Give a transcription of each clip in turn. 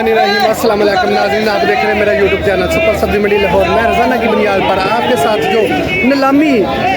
बिस्मिल्लाहिर्रहमानिर्रहीम। अस्सलाम वालेकुम नाज़रीन, आप देख रहे हैं मेरा यूट्यूब चैनल सुपर सब्जी मंडी लाहौर। मैं रोज़ाना की बुनियाद पर आपके साथ जो नीलामी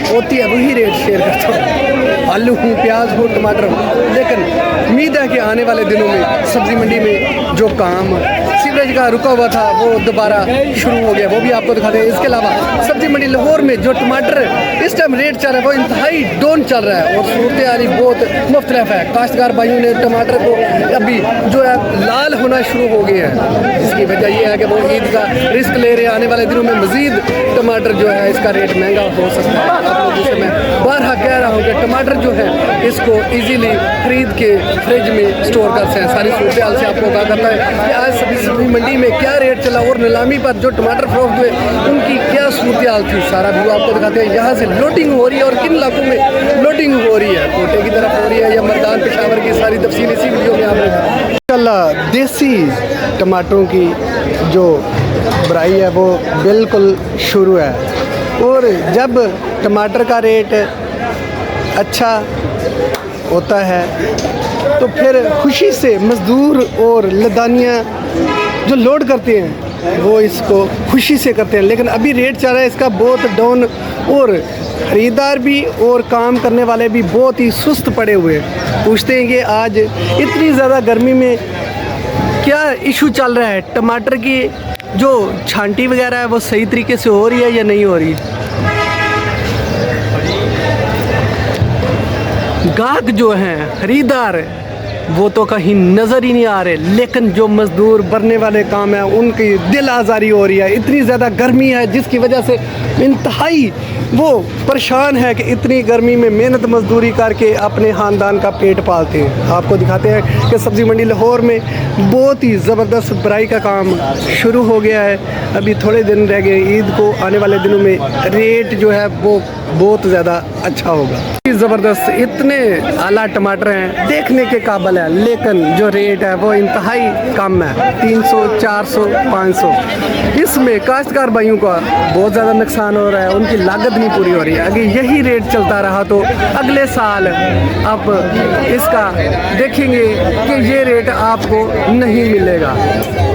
होती है वही रेट शेयर करता हूँ। आलू हो, प्याज हो, टमाटर हो। लेकिन उम्मीद है कि आने वाले दिनों में सब्जी मंडी में जो काम सीवरेज का रुका हुआ था वो दोबारा शुरू हो गया, वो भी आपको दिखाते हैं। इसके अलावा सब्जी मंडी लाहौर में जो टमाटर इस टाइम रेट चल रहा है वो इंतहाई डाउन चल रहा है और सूरत हाल बहुत मुख्तलिफ है। काश्तकार भाइयों ने टमाटर को अभी जो है लाल होना शुरू हो गए हैं, जिसकी वजह यह है कि वो ईद का रिस्क ले रहे हैं। आने वाले दिनों में मज़ीद टमाटर जो है इसका रेट महंगा हो सकता है। आप लोगों से मैं बारहा कह रहा हूँ कि टमाटर जो है इसको ईजीली खरीद के फ्रिज में स्टोर कर सकते हैं। सारी सूरत हाल से आपको कहा करता है कि आज सब्जी मंडी में क्या रेट चला और नीलामी पर जो टमाटर फरोख्त हुए उनकी क्या सूरत हाल थी, सारा व्यू आपको दिखाते हैं। यहाँ से लोडिंग हो रही है और किन इलाकों में लोडिंग हो रही है, कोटे की तरफ हो रही है या मैदान पेशावर की, सारी तफसील इसी वीडियो में आपने इंशाल्लाह। देसी टमाटरों की जो बराई है वो बिल्कुल शुरू है और जब टमाटर का रेट अच्छा होता है तो फिर खुशी से मज़दूर और लदानियाँ जो लोड करते हैं वो इसको खुशी से करते हैं। लेकिन अभी रेट चल रहा है इसका बहुत डाउन और ख़रीदार भी और काम करने वाले भी बहुत ही सुस्त पड़े हुए हैं। पूछते हैं कि आज इतनी ज़्यादा गर्मी में क्या इशू चल रहा है, टमाटर की जो छांटी वगैरह है वो सही तरीके से हो रही है या नहीं हो रही है। गाहक जो हैं ख़रीदार वो तो कहीं नज़र ही नहीं आ रहे, लेकिन जो मज़दूर भरने वाले काम है उनकी दिल आज़ारी हो रही है। इतनी ज़्यादा गर्मी है जिसकी वजह से इंतहाई वो परेशान है कि इतनी गर्मी में मेहनत मजदूरी करके अपने ख़ानदान का पेट पालते हैं। आपको दिखाते हैं कि सब्ज़ी मंडी लाहौर में बहुत ही ज़बरदस्त बराई का काम शुरू हो गया है। अभी थोड़े दिन रह गए ईद को, आने वाले दिनों में रेट जो है वो बहुत ज़्यादा अच्छा होगा। ज़बरदस्त इतने आला टमाटर हैं देखने के काबिल है, लेकिन जो रेट है वो इंतहाई कम है, 300, 400, 500। इसमें काश्तकार भाइयों का बहुत ज़्यादा नुकसान हो रहा है, उनकी लागत नहीं पूरी हो रही है। अगर यही रेट चलता रहा तो अगले साल आप इसका देखेंगे कि ये रेट आपको नहीं मिलेगा।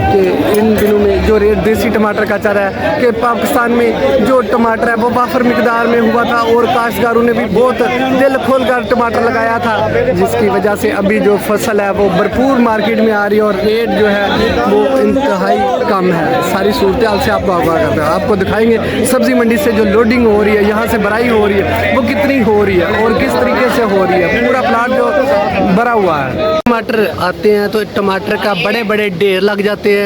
कि इन दिनों में जो रेट देसी टमाटर का चल रहा है कि पाकिस्तान में जो टमाटर है वो वाफर मिकदार में हुआ था और काश्तकारों ने भी बहुत दिल खोल कर टमाटर लगाया था, जिसकी वजह से अभी जो फसल है वो भरपूर मार्केट में आ रही है और रेट जो है वो इंतहाई कम है। सारी सूरत हाल से आपको आगाह करते हैं, आपको दिखाएंगे सब्ज़ी मंडी से जो लोडिंग हो रही है, यहाँ से भराई हो रही है वो कितनी हो रही है और किस तरीके से हो रही है। पूरा प्लाट जो भरा हुआ है, टमाटर आते हैं तो टमाटर का बड़े बड़े ढेर लग जाते हैं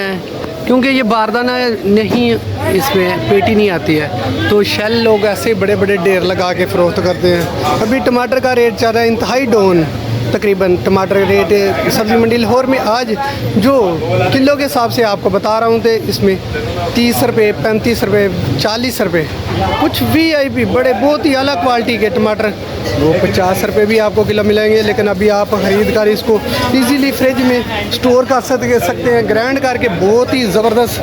क्योंकि ये बारदाना नहीं, इसमें पेटी नहीं आती है तो शेल लोग ऐसे बड़े बड़े ढेर लगा के फ़रोख्त करते हैं। अभी टमाटर का रेट चल रहा है इंतहाई डाउन। तकरीबन टमाटर रेट सब्ज़ी मंडी लाहौर में आज जो किलो के हिसाब से आपको बता रहा हूँ तो इसमें 30 रुपये, 35 रुपये, 40 रुपये, कुछ VIP बड़े बहुत ही अलग क्वालिटी के टमाटर वो 50 रुपये भी आपको किलो मिलेंगे। लेकिन अभी आप ख़रीद कर इसको इजीली फ्रिज में स्टोर कर सकते हैं, ग्राइंड करके बहुत ही ज़बरदस्त।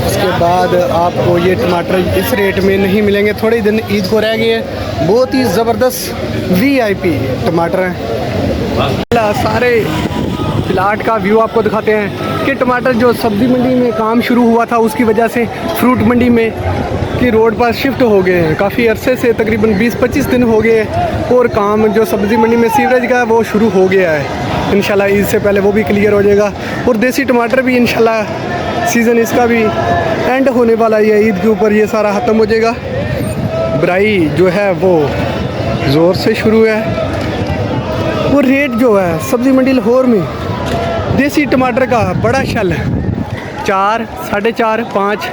उसके बाद आपको ये टमाटर इस रेट में नहीं मिलेंगे, थोड़े दिन ईद को रह गए हैं। बहुत ही ज़बरदस्त VIP टमाटर हैं। सारे प्लाट का व्यू आपको दिखाते हैं कि टमाटर जो सब्ज़ी मंडी में काम शुरू हुआ था उसकी वजह से फ्रूट मंडी में की रोड पर शिफ्ट हो गए हैं। काफ़ी अरसे से तकरीबन 20-25 दिन हो गए और काम जो सब्ज़ी मंडी में सीवरेज का है वो शुरू हो गया है। इंशाल्लाह ईद से पहले वो भी क्लियर हो जाएगा और देसी टमाटर भी इंशाल्लाह सीज़न इसका भी एंड होने वाला है, ईद के ऊपर ये सारा ख़त्म हो जाएगा। बराई जो है वो ज़ोर से शुरू है और रेट जो है सब्ज़ी मंडी लाहौर में देसी टमाटर का बड़ा शल है 4, 4.5, 5,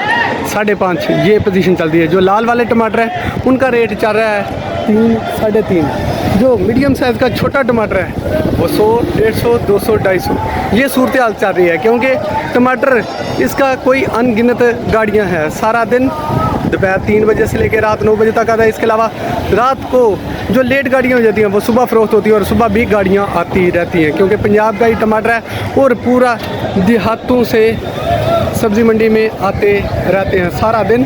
5.5 ये पोजीशन चलती है। जो लाल वाले टमाटर हैं उनका रेट चल रहा है 3, 3.5। जो मीडियम साइज़ का छोटा टमाटर है वो 100, 150, 200, 250 ये सूरत हाल चल रही है क्योंकि टमाटर इसका कोई अनगिनत गाड़ियाँ हैं। सारा दिन दोपहर 3 बजे से लेकर रात 9 बजे तक आता है। इसके अलावा रात को जो लेट गाड़ियाँ हो जाती हैं वो सुबह फ़रोख्त होती है और सुबह भी गाड़ियाँ आती रहती हैं क्योंकि पंजाब का ही टमाटर है और पूरा देहातों से सब्ज़ी मंडी में आते रहते हैं। सारा दिन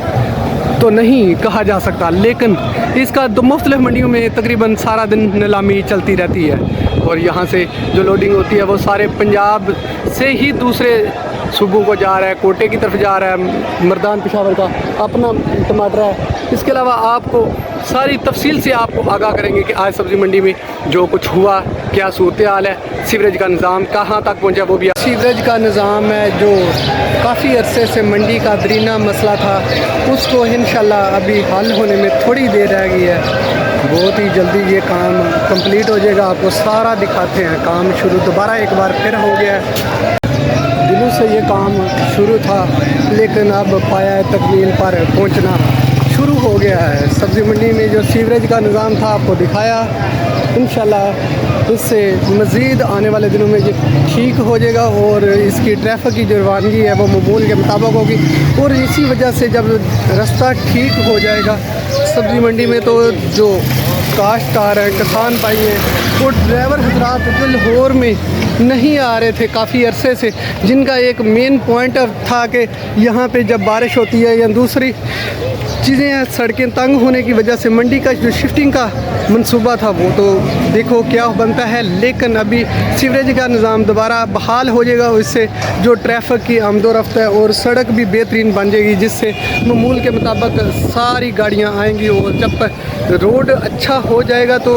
तो नहीं कहा जा सकता, लेकिन इसका मुख्तलिफ मंडियों में तकरीबन सारा दिन नीलामी चलती रहती है और यहाँ से जो लोडिंग होती है वो सारे पंजाब से ही दूसरे सूबों को जा रहा है, कोटे की तरफ जा रहा है, मर्दान पेशावर का अपना टमाटर है। इसके अलावा आपको सारी तफसील से आपको आगाह करेंगे कि आज सब्ज़ी मंडी में जो कुछ हुआ, क्या सूरत हाल है, सीवरेज का निज़ाम कहाँ तक पहुँचा वो भी। सीवरेज का निज़ाम है जो काफ़ी अरसे से मंडी का दरीना मसला था, उसको इंशाल्लाह अभी हल होने में थोड़ी देर रह गई है। बहुत ही जल्दी ये काम कंप्लीट हो जाएगा। आपको सारा दिखाते हैं काम शुरू दोबारा एक बार फिर हो गया है। दिनों से ये काम शुरू था लेकिन अब पाया तकमील पर पहुंचना शुरू हो गया है। सब्ज़ी मंडी में जो सीवरेज का निज़ाम था आपको दिखाया, इंशाल्लाह इससे मज़ीद आने वाले दिनों में ये ठीक हो जाएगा और इसकी ट्रैफिक की जो रवानगी है वो मामूल के मुताबिक होगी। और इसी वजह से जब रास्ता ठीक हो जाएगा सब्ज़ी मंडी में तो जो काश्तकार हैं, किसान भाई हैं, वो ड्राइवर हजरात जो लाहौर में नहीं आ रहे थे काफ़ी अरसे से, जिनका एक मेन पॉइंट था कि यहाँ पे जब बारिश होती है या दूसरी चीज़ें हैं, सड़कें तंग होने की वजह से मंडी का जो शिफ्टिंग का मंसूबा था वो तो देखो क्या बनता है। लेकिन अभी सीवरेज का निज़ाम दोबारा बहाल हो जाएगा, इससे जो ट्रैफिक की आमदोरफ्त है और सड़क भी बेहतरीन बन जाएगी, जिससे मामूल के मुताबिक सारी गाड़ियाँ आएंगी। और जब रोड अच्छा हो जाएगा तो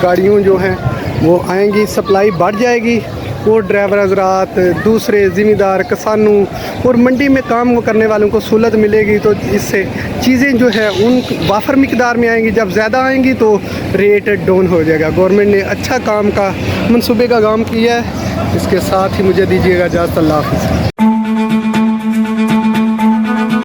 गाड़ियों जो हैं वो आएंगी, सप्लाई बढ़ जाएगी और ड्राइवर हजरात, दूसरे ज़िम्मेदार किसानों और मंडी में काम करने वालों को सहूलत मिलेगी। तो इससे चीज़ें जो है उन वाफर मिकदार में आएंगी, जब ज़्यादा आएंगी तो रेट डाउन हो जाएगा। गवर्नमेंट ने अच्छा काम का मंसूबे का काम किया है। इसके साथ ही मुझे दीजिएगा इजाज़त। अल्लाह हाफ़िज़।